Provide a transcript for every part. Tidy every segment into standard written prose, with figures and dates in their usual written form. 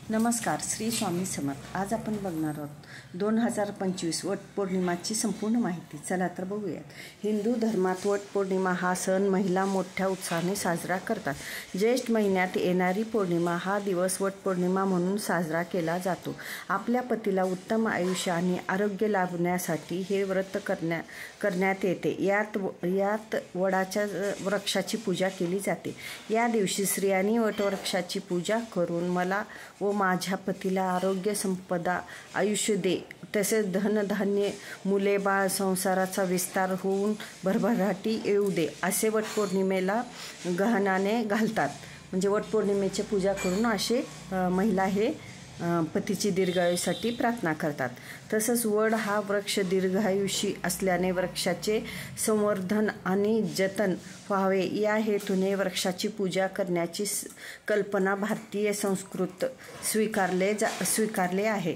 नमस्कार, श्री स्वामी समर्थ. आज आपण बघणार आहोत 2025 वटपौर्णिमाची संपूर्ण माहिती. चला तर बघूयात. हिंदू धर्मात वटपौर्णिमा हा सण महिला मोठ्या उत्साहाने साजरा करतात. ज्येष्ठ महिन्यात येणारी पौर्णिमा हा दिवस वटपौर्णिमा म्हणून साजरा केला जातो. आपल्या पतीला उत्तम आयुष्य आणि आरोग्य लाभण्यासाठी हे व्रत करण्यात येते. यात वडाच्या वृक्षाची पूजा केली जाते. या दिवशी स्त्रियांनी वटवृक्षाची पूजा करून मला व माझ्या पतीला आरोग्य, संपदा, आयुष्य दे, तसेच धनधान्य, मुले बाळ, संसाराचा विस्तार होऊन भरभराटी येऊ दे, असे वटपौर्णिमेला गहनाने घालतात. म्हणजे वटपौर्णिमेची पूजा करून असे महिला हे पतीची दीर्घायुसाठी प्रार्थना करतात. तसंच वड हा वृक्ष दीर्घायुषी असल्याने वृक्षाचे संवर्धन आणि जतन व्हावे या हेतूने वृक्षाची पूजा करण्याची कल्पना भारतीय संस्कृत स्वीकारले आहे.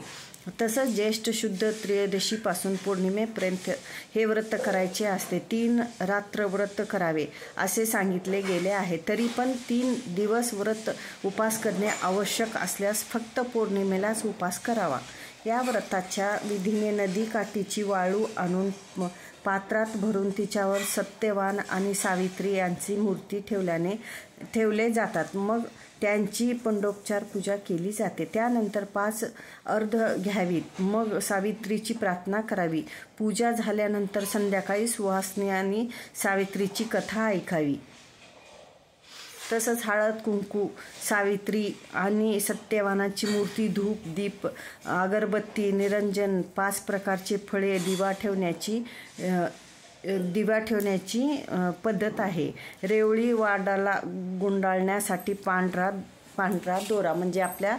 तसंच ज्येष्ठ शुद्ध त्रयोदशीपासून पौर्णिमेपर्यंत हे व्रत करायचे असते. 3 रात्र व्रत करावे असे सांगितले गेले आहे. तरी पण 3 दिवस व्रत उपास करणे आवश्यक असल्यास फक्त पौर्णिमेलाच उपास करावा. या व्रताच्या विधीने नदीकाठीची वाळू आणून पात्रात भरून तिच्यावर सत्यवान आणि सावित्री यांची मूर्ती ठेवले जातात. मग त्यांची पंडोपचार पूजा केली जाते. त्यानंतर 5 अर्घ घ्यावीत. मग सावित्रीची प्रार्थना करावी. पूजा झाल्यानंतर संध्याकाळी सुहासिनी आणि सावित्रीची कथा ऐकावी. तसंच हळद कुंकू, सावित्री आणि सत्यवानाची मूर्ती, धूप, दीप, अगरबत्ती, निरंजन, 5 प्रकारचे फळे, दिवा ठेवण्याची पद्धत आहे. रेवळी वाडाला गुंडाळण्यासाठी पांढरा दोरा, म्हणजे आपल्या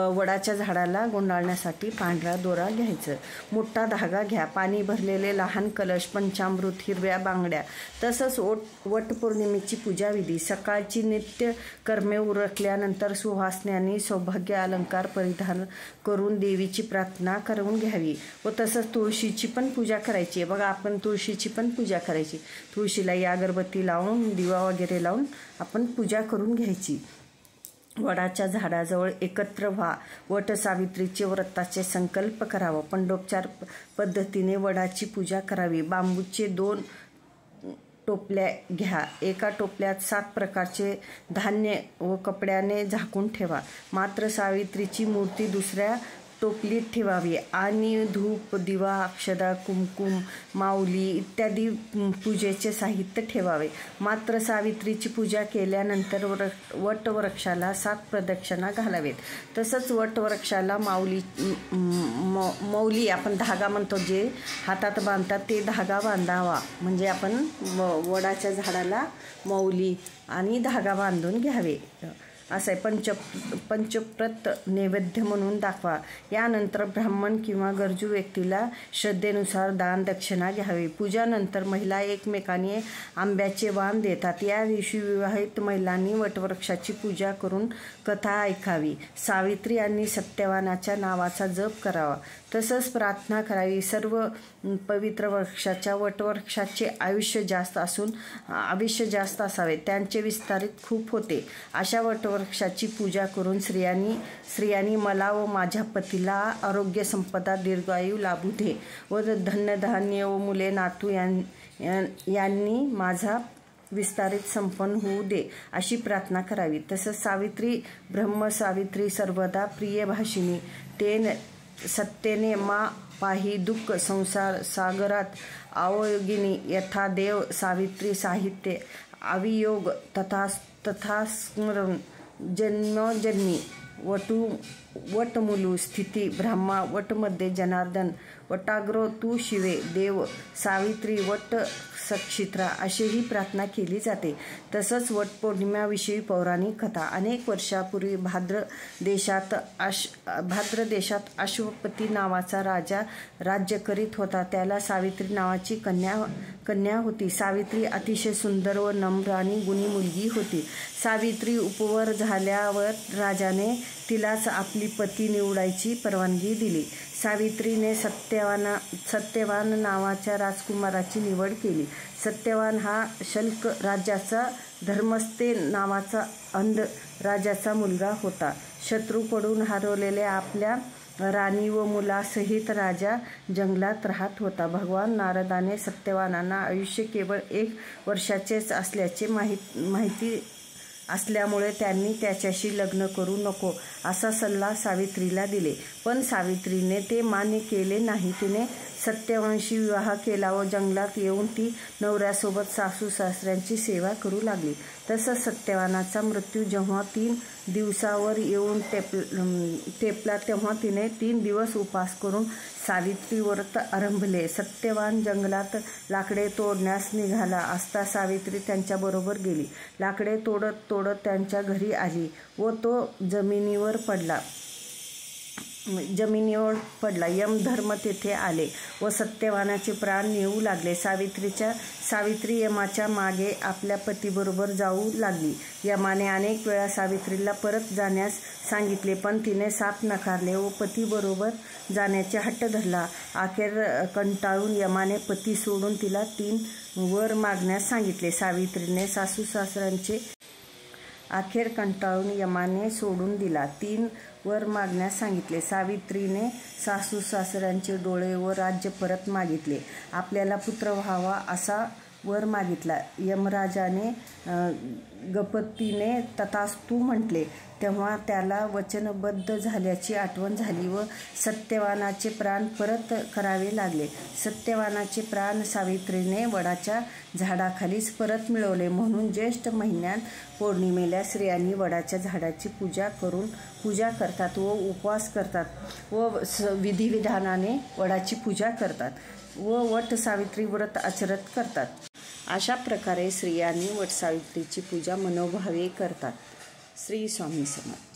वडाच्या झाडाला गुंडाळण्यासाठी पांढरा दोरा घ्यायचं. मोठा धागा घ्या. पाणी भरलेले लहान कलश, पंचामृत, हिरव्या बांगड्या. तसंच वटपौर्णिमेची पूजाविधी. सकाळची नित्य कर्मे उरकल्यानंतर सुहासण्यांनी सौभाग्य अलंकार परिधान करून देवीची प्रार्थना करून घ्यावी. व तसंच तुळशीची पण पूजा करायची. बघा, आपण तुळशीची पण पूजा करायची. तुळशीला अगरबत्ती लावून, दिवा वगैरे लावून आपण पूजा करून घ्यायची. वडाच्या झाडाजवळ एकत्र व्हा. वट सावित्रीचे व्रताचे संकल्प करावा. पंडोपचार पद्धतीने वडाची पूजा करावी. बांबूचे 2 टोपल्या घ्या. एका टोपल्यात 7 प्रकारचे धान्य व कपड्याने झाकून ठेवा. मात्र सावित्रीची मूर्ती दुसऱ्या टोपलीत ठेवावी आणि धूप, दिवा, अक्षदा, कुमकुम, माऊली इत्यादी पूजेचे साहित्य ठेवावे. मात्र सावित्रीची पूजा केल्यानंतर वटवृक्षाला 7 प्रदक्षिणा घालावेत. तसंच वटवृक्षाला मौली आपण धागा म्हणतो, जे हातात बांधतात ते धागा बांधावा. म्हणजे आपण वडाच्या झाडाला मौली आणि धागा बांधून घ्यावे. असं पंचप्रत नैवेद्य म्हणून दाखवा. यानंतर ब्राह्मण किंवा गरजू व्यक्तीला श्रद्धेनुसार दान दक्षिणा घ्यावी. पूजानंतर महिला एकमेकांनी आंब्याचे वाण देतात. या दिवशी विवाहित महिलांनी वटवृक्षाची पूजा करून कथा ऐकावी. सावित्री आणि सत्यवानाच्या नावाचा जप करावा. तसंच प्रार्थना करावी. सर्व पवित्र वटवृक्षाचे आयुष्य जास्त असावे. त्यांचे विस्तारित खूप होते. अशा वटवृक्षाची पूजा करून स्त्रियांनी मला व माझ्या पतीला आरोग्य, संपदा, दीर्घायू लाभू दे व धनधान्य व मुले नातू यांनी माझा विस्तारित संपन्न होऊ दे, अशी प्रार्थना करावी. तसंच सावित्री ब्रह्मसावित्री सर्वदा प्रिय भाषिणी तेन सत्यने मा पाही दुःख संसार सागरात अवयोगिनी यथा देव सावित्री साहित्य अवियोग तथा स्मरण जन्मोजन्मी वटमुलू स्थिती ब्रह्मा वटमध्ये जनार्दन वटाग्रो तू शिवे देव सावित्री वट सक्षित्रा अशीही प्रार्थना केली जाते. तसंच वटपौर्णिमेविषयी पौराणिक कथा. अनेक वर्षापूर्वी भाद्र देशात अश्वपती नावाचा राजा राज्य करीत होता. त्याला सावित्री नावाची कन्या होती. सावित्री अतिशय सुंदर व नम्र आणि गुणी मुलगी होती. सावित्री उपवर झाल्यावर राजाने तिलाच आपली पती निवडायची परवानगी दिली. सावित्रीने सत्यवान नावाच्या राजकुमाराची निवड केली. सत्यवान हा शल्क राजाचा धर्मस्ते नावाचा अंध राजाचा मुलगा होता. शत्रूकडून हरवलेल्या आपल्या राणी व मुलासहित राजा जंगलात राहत होता. भगवान नारदाने सत्यवानांना आयुष्य केवळ 1 वर्षाचेच असल्याचे माहिती असल्यामुळे त्यांनी त्याच्याशी लग्न करू नको असा सल्ला सावित्रीला दिले. पण सावित्रीने ते मान्य केले नाही. तिने सत्यवानशी विवाह केला व जंगलात येऊन ती नवऱ्यासोबत सासू सासऱ्यांची सेवा करू लागली. तसंच सत्यवानाचा मृत्यू जेव्हा 3 दिवसावर येऊन टेपला तेव्हा तिने 3 दिवस उपवास करून सावित्री व्रत आरंभले. सत्यवान जंगलात लाकडे तोडण्यास निघाला असता सावित्री त्यांच्याबरोबर गेली. लाकडे तोडत तोडत त्यांच्या घरी आली व तो जमिनीवर पडला. यमधर्म तेथे आले व सत्यवानाचे प्राण नेऊ लागले. सावित्री यमाच्या मागे आपल्या पतीबरोबर जाऊ लागली. यमाने अनेक वेळा सावित्रीला परत जाण्यास सांगितले पण तिने साफ नकारले व पतीबरोबर जाण्याचे हट्ट धरला. अखेर कंटाळून यमाने पती सोडून तिला 3 वर मागण्यास सांगितले. सावित्रीने सासू-सासऱ्यांचे अखेर कंटाळून यमाने सोडून दिला. 3 वर मागण्यास सांगितले. सावित्रीने सासू-सासऱ्यांचे डोळे व राज्य परत मागितले. आपल्याला पुत्र व्हावा असा वर मागितला. यमराजाने गपतीने तथास्तु म्हटले. तेव्हा त्याला वचनबद्ध झाल्याची आठवण झाली व सत्यवानाचे प्राण परत करावे लागले. सत्यवानाचे प्राण सावित्रीने वडाच्या झाडाखालीच परत मिळवले. म्हणून ज्येष्ठ महिन्यात पौर्णिमेला स्त्रियांनी वडाच्या झाडाची पूजा करतात व उपवास करतात व विधिविधानाने वडाची पूजा करतात व वट सावित्री व्रत आचरित करतात. अशा प्रकारे स्त्रियांनी वटसावित्रीची पूजा मनोभावे करतात. श्री स्वामी समर्थ.